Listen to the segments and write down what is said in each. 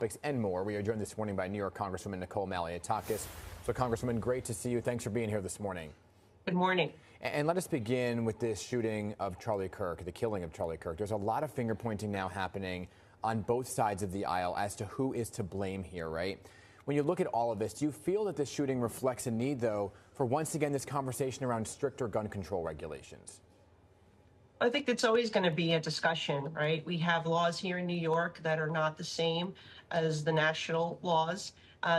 topics and more. We are joined this morning by New York Congresswoman Nicole Malliotakis. So, Congresswoman, great to see you. Thanks for being here this morning. Good morning. And let us begin with this shooting of Charlie Kirk, the killing of Charlie Kirk. There's a lot of finger pointing now happening on both sides of the aisle as to who is to blame here, right? When you look at all of this, do you feel that this shooting reflects a need, though, for once again this conversation around stricter gun control regulations? I think it's always going to be a discussion, right? We have laws here in New York that are not the same as the national laws.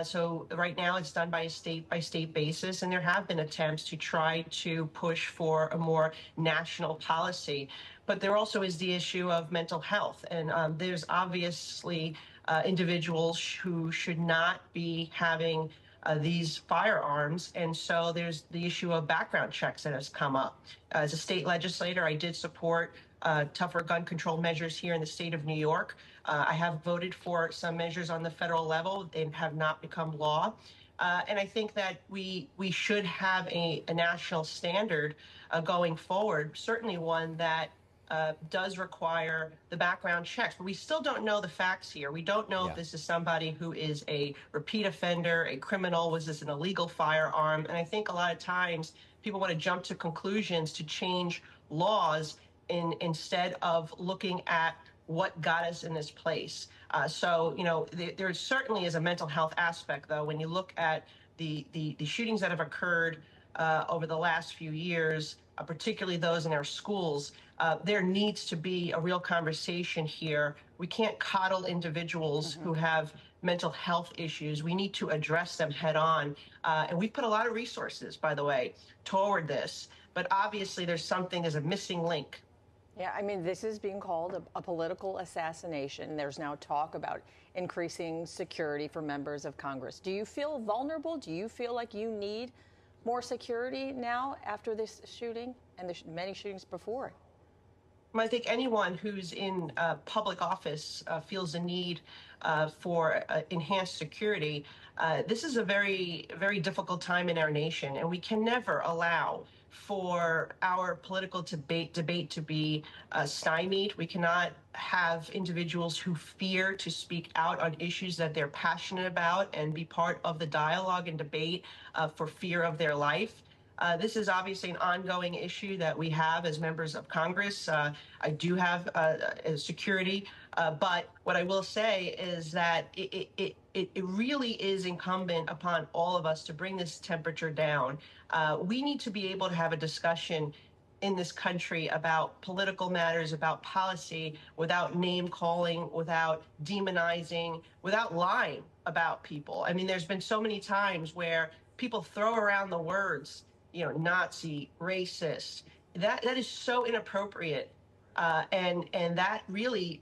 So right now it's done by a state basis, and there have been attempts to try to push for a more national policy. But there also is the issue of mental health, and there's obviously individuals who should not be having these firearms. And so there's the issue of background checks that has come up. As a state legislator, I did support tougher gun control measures here in the state of New York. I have voted for some measures on the federal level. They have not become law. And I think that we should have a national standard going forward, certainly one that does require the background checks, but we still don't know the facts here. We don't know if this is somebody who is a repeat offender, a criminal, was this an illegal firearm? And I think a lot of times people want to jump to conclusions to change laws instead of looking at what got us in this place. So, you know, there certainly is a mental health aspect, though, when you look at the shootings that have occurred over the last few years, particularly those in our schools. There needs to be a real conversation here. We can't coddle individuals who have mental health issues. We need to address them head on. And we've put a lot of resources, by the way, toward this. But obviously there's a missing link. Yeah, I mean, this is being called a political assassination. There's now talk about increasing security for members of Congress. Do you feel vulnerable? Do you feel like you need more security now after this shooting and the many shootings before it? I think anyone who's in public office feels the need for enhanced security. This is a very, very difficult time in our nation, and we can never allow for our political debate to be stymied. We cannot have individuals who fear to speak out on issues that they're passionate about and be part of the dialogue and debate for fear of their life. This is obviously an ongoing issue that we have as members of Congress. I do have security, but what I will say is that it really is incumbent upon all of us to bring this temperature down. We need to be able to have a discussion in this country about political matters, about policy, without name calling, without demonizing, without lying about people. I mean, there's been so many times where people throw around the words, you know, Nazi, racist. That is so inappropriate, and that really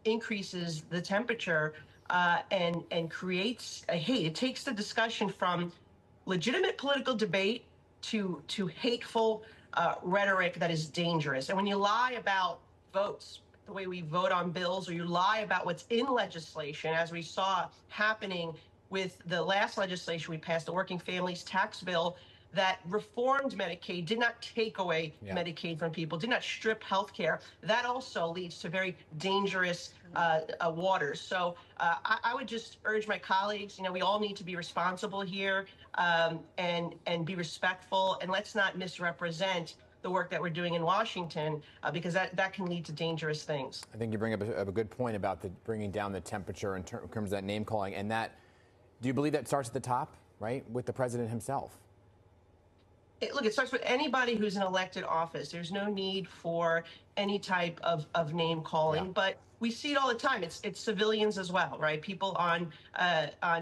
increases the temperature and creates a hate. It takes the discussion from legitimate political debate to hateful rhetoric that is dangerous. And when you lie about votes, the way we vote on bills, or you lie about what's in legislation, as we saw happening with the last legislation we passed, the Working Families Tax Bill, that reformed Medicaid, did not take away Medicaid from people, did not strip health care. That also leads to very dangerous waters. So I would just urge my colleagues, you know, we all need to be responsible here and be respectful, and let's not misrepresent the work that we're doing in Washington, because that can lead to dangerous things. I think you bring up a good point about bringing down the temperature in terms of that name calling, and that, do you believe that starts at the top, right, with the president himself? Look, it starts with anybody who's in elected office. There's no need for any type of name calling, but we see it all the time. It's civilians as well, right? People on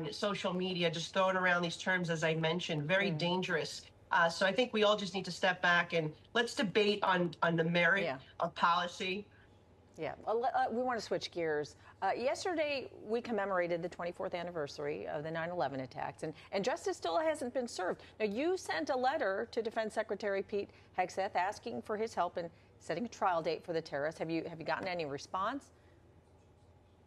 social media just throwing around these terms, as I mentioned, very dangerous. So I think we all just need to step back and let's debate on the merit of policy. Yeah, we want to switch gears. Yesterday, we commemorated the 24th anniversary of the 9/11 attacks, and justice still hasn't been served. Now, you sent a letter to Defense Secretary Pete Hegseth asking for his help in setting a trial date for the terrorists. Have you gotten any response?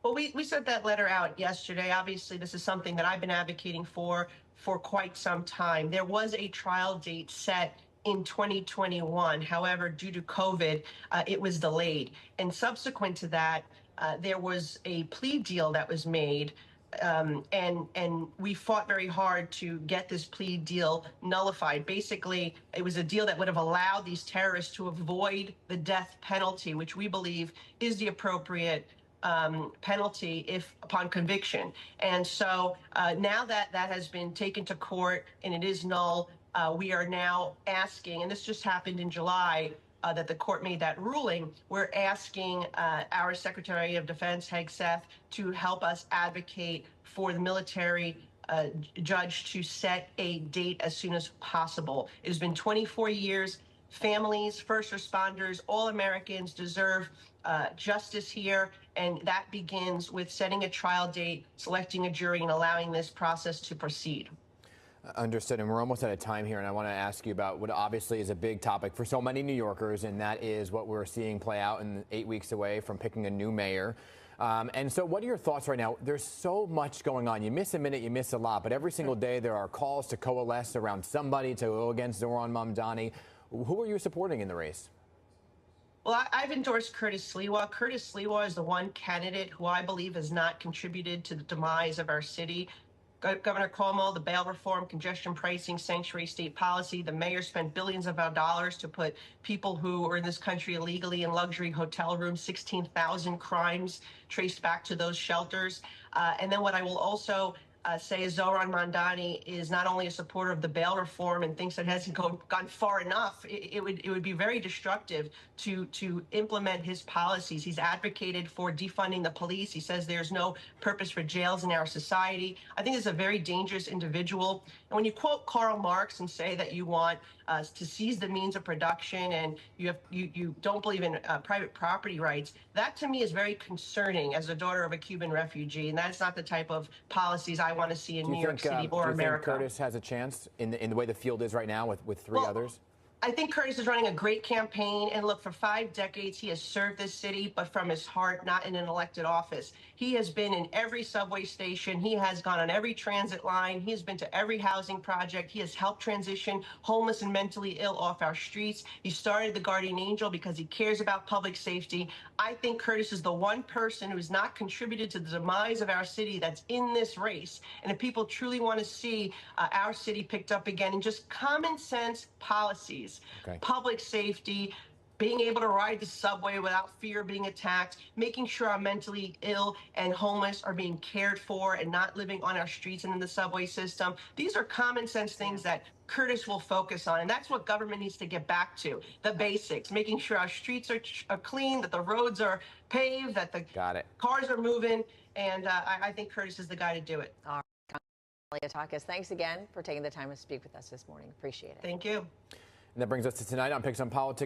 Well, we sent that letter out yesterday. Obviously, this is something that I've been advocating for quite some time. There was a trial date set in 2021. However, due to COVID, it was delayed. And subsequent to that, there was a plea deal that was made and we fought very hard to get this plea deal nullified. Basically, it was a deal that would have allowed these terrorists to avoid the death penalty, which we believe is the appropriate penalty if upon conviction. And so now that that has been taken to court and it is null, we are now asking, and this just happened in July, that the court made that ruling. We're asking our Secretary of Defense, Hegseth, to help us advocate for the military judge to set a date as soon as possible. It has been 24 years. Families, first responders, all Americans deserve justice here, and that begins with setting a trial date, selecting a jury, and allowing this process to proceed. Understood, and we're almost out of time here, and I want to ask you about what obviously is a big topic for so many New Yorkers, and that is what we're seeing play out in 8 weeks away from picking a new mayor. And so what are your thoughts right now? There's so much going on. You miss a minute, you miss a lot, but every single day there are calls to coalesce around somebody to go against Zohran Mamdani. Who are you supporting in the race? Well, I've endorsed Curtis Sliwa. Curtis Sliwa is the one candidate who I believe has not contributed to the demise of our city. Governor Cuomo, the bail reform, congestion pricing, sanctuary state policy. The mayor spent billions of our dollars to put people who are in this country illegally in luxury hotel rooms, 16,000 crimes traced back to those shelters. And then what I will also say is Zohran Mamdani is not only a supporter of the bail reform and thinks it hasn't gone far enough, it would be very destructive to implement his policies. He's advocated for defunding the police. He says there's no purpose for jails in our society. I think he's a very dangerous individual. And when you quote Karl Marx and say that you want to seize the means of production and you don't believe in private property rights, that to me is very concerning as a daughter of a Cuban refugee. And that's not the type of policies I want to see in New York City or America. Do you think Curtis has a chance in the way the field is right now with three others? I think Curtis is running a great campaign, and look, for 5 decades he has served this city, but from his heart, not in an elected office. He has been in every subway station. He has gone on every transit line. He has been to every housing project. He has helped transition homeless and mentally ill off our streets. He started the Guardian Angel because he cares about public safety. I think Curtis is the one person who has not contributed to the demise of our city that's in this race. And if people truly want to see our city picked up again in just common sense policies, public safety, being able to ride the subway without fear of being attacked, making sure our mentally ill and homeless are being cared for and not living on our streets and in the subway system. These are common sense things that Curtis will focus on, and that's what government needs to get back to, the basics, making sure our streets are clean, that the roads are paved, that the cars are moving, and I think Curtis is the guy to do it. All right. Malliotakis, thanks again for taking the time to speak with us this morning. Appreciate it. Thank you. And that brings us to tonight on PIX on Politics.